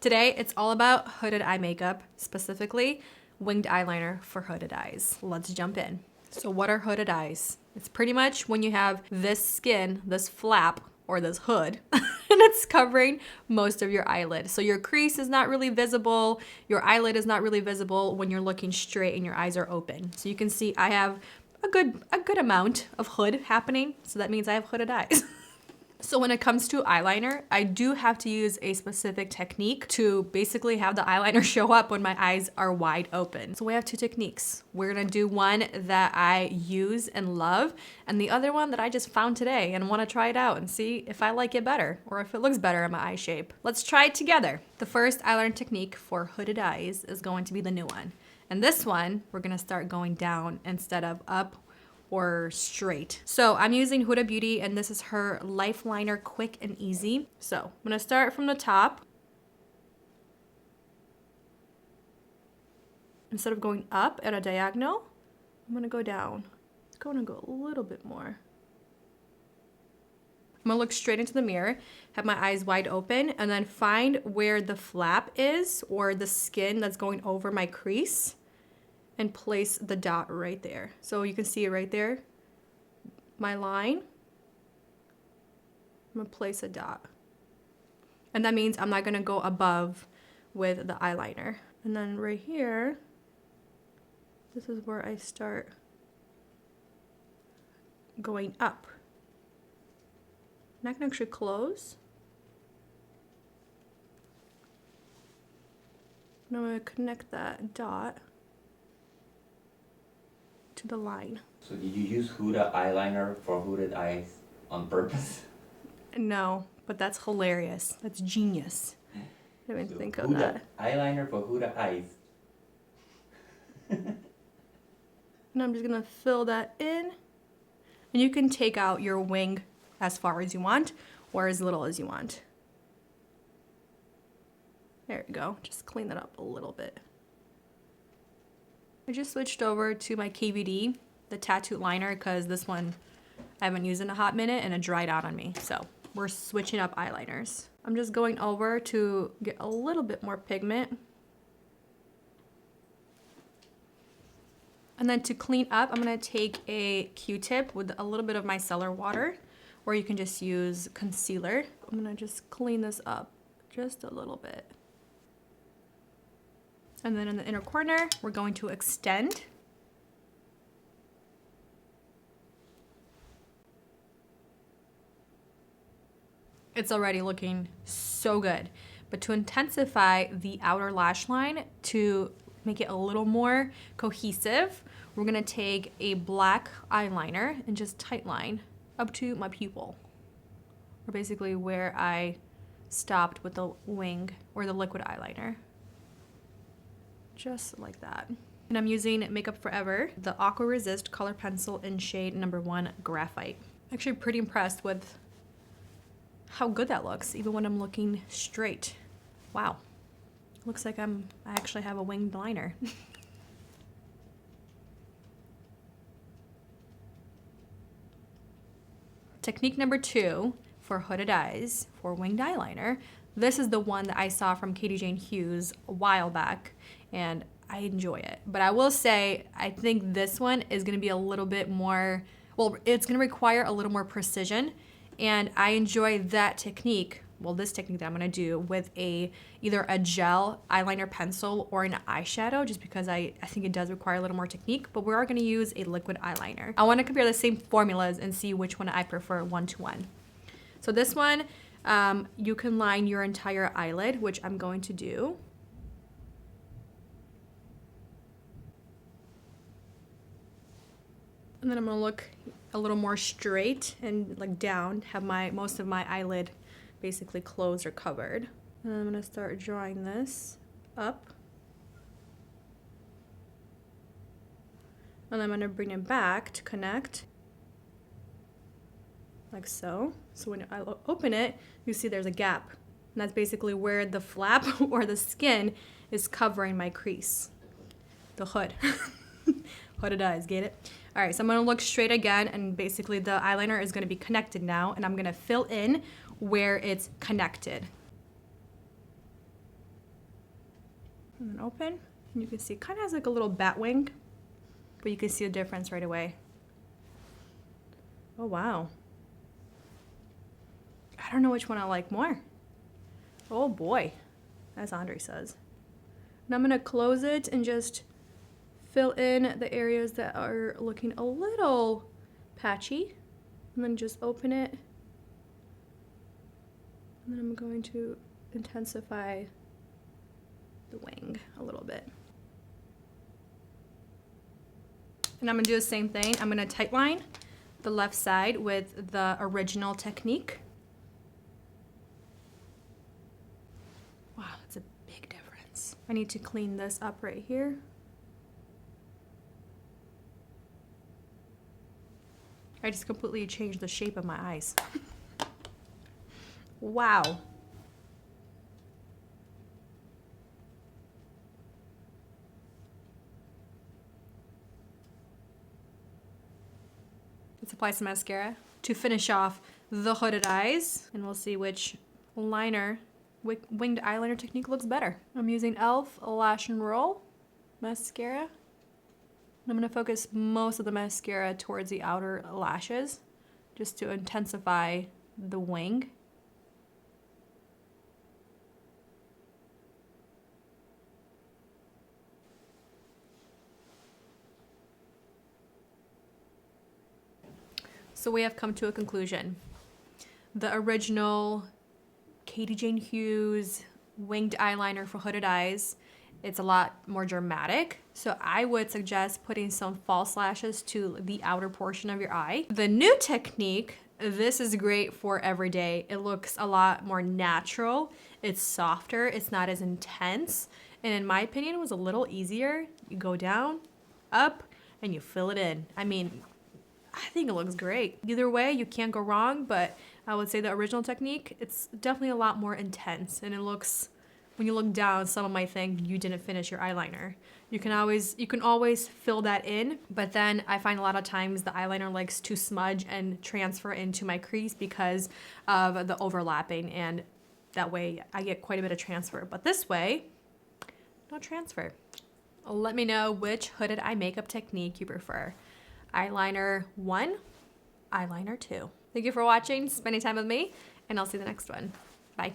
Today, it's all about hooded eye makeup, specifically winged eyeliner for hooded eyes. Let's jump in. So what are hooded eyes? It's pretty much when you have this skin, this flap, or this hood, and it's covering most of your eyelid. So your crease is not really visible, your eyelid is not really visible when you're looking straight and your eyes are open. So you can see I have a good amount of hood happening, so that means I have hooded eyes. So when it comes to eyeliner, I do have to use a specific technique to basically have the eyeliner show up when my eyes are wide open. So we have two techniques. We're gonna do one that I use and love, and the other one that I just found today and wanna try it out and see if I like it better or if it looks better in my eye shape. Let's try it together. The first eyeliner technique for hooded eyes is going to be the new one. And this one, we're gonna start going down instead of up or straight. So I'm using Huda Beauty and this is her Lifeliner Quick and Easy. So I'm gonna start from the top. Instead of going up at a diagonal, I'm gonna go down. It's gonna go a little bit more. I'm gonna look straight into the mirror, have my eyes wide open, and then find where the flap is or the skin that's going over my crease, and place the dot right there. So you can see it right there, my line. I'm gonna place a dot. And that means I'm not gonna go above with the eyeliner. And then right here, this is where I start going up. And I can actually close. And I'm gonna connect that dot to the line. So did you use Huda eyeliner for hooded eyes on purpose? No, but that's hilarious. That's genius. I didn't even think of Huda that. Eyeliner for Huda eyes. And I'm just gonna fill that in. And you can take out your wing as far as you want or as little as you want. There we go. Just clean that up a little bit. I just switched over to my KVD, the tattoo liner, because this one I haven't used in a hot minute and it dried out on me. So we're switching up eyeliners. I'm just going over to get a little bit more pigment. And then to clean up, I'm gonna take a Q-tip with a little bit of micellar water, or you can just use concealer. I'm gonna just clean this up just a little bit. And then in the inner corner, we're going to extend. It's already looking so good. But to intensify the outer lash line, to make it a little more cohesive, we're gonna take a black eyeliner and just tightline up to my pupil. Or basically where I stopped with the wing or the liquid eyeliner. Just like that. And I'm using Makeup Forever, the Aqua Resist color pencil in shade number 1 Graphite. Actually pretty impressed with how good that looks, even when I'm looking straight. Wow. Looks like I actually have a winged liner. Technique number 2 for hooded eyes, for winged eyeliner. This is the one that I saw from Katie Jane Hughes a while back, and I enjoy it. But I will say, I think this one is gonna be a little bit more, well, it's gonna require a little more precision, and I enjoy that technique, well, this technique that I'm gonna do with either a gel eyeliner pencil or an eyeshadow, just because I think it does require a little more technique, but we are gonna use a liquid eyeliner. I wanna compare the same formulas and see which one I prefer one-to-one. So this one, you can line your entire eyelid, which I'm going to do. And then I'm gonna look a little more straight and like down, have most of my eyelid basically closed or covered. And I'm gonna start drawing this up. And I'm gonna bring it back to connect. Like so. So when I open it, you see there's a gap. And that's basically where the flap or the skin is covering my crease. The hood. Hooded eyes, get it? All right, so I'm gonna look straight again, and basically the eyeliner is gonna be connected now, and I'm gonna fill in where it's connected. And then open. And you can see it kind of has like a little bat wing, but you can see the difference right away. Oh, wow. I don't know which one I like more. Oh boy, as Andre says. And I'm gonna close it and just fill in the areas that are looking a little patchy. And then just open it. And then I'm going to intensify the wing a little bit. And I'm gonna do the same thing. I'm gonna tight line the left side with the original technique. Wow, that's a big difference. I need to clean this up right here. I just completely changed the shape of my eyes. Wow. Let's apply some mascara to finish off the hooded eyes, and we'll see which liner, winged eyeliner technique looks better. I'm using e.l.f. Lash and Roll mascara. I'm gonna focus most of the mascara towards the outer lashes just to intensify the wing. So we have come to a conclusion. The original Katie Jane Hughes winged eyeliner for hooded eyes, it's a lot more dramatic. So I would suggest putting some false lashes to the outer portion of your eye. The new technique, this is great for every day. It looks a lot more natural. It's softer, it's not as intense. And in my opinion, it was a little easier. You go down, up, and you fill it in. I mean, I think it looks great. Either way, you can't go wrong, but I would say the original technique, it's definitely a lot more intense, and it looks, when you look down, someone might think you didn't finish your eyeliner. You can always fill that in, but then I find a lot of times the eyeliner likes to smudge and transfer into my crease because of the overlapping, and that way I get quite a bit of transfer. But this way, no transfer. Let me know which hooded eye makeup technique you prefer. Eyeliner 1, eyeliner 2. Thank you for watching, spending time with me, and I'll see you in the next one. Bye.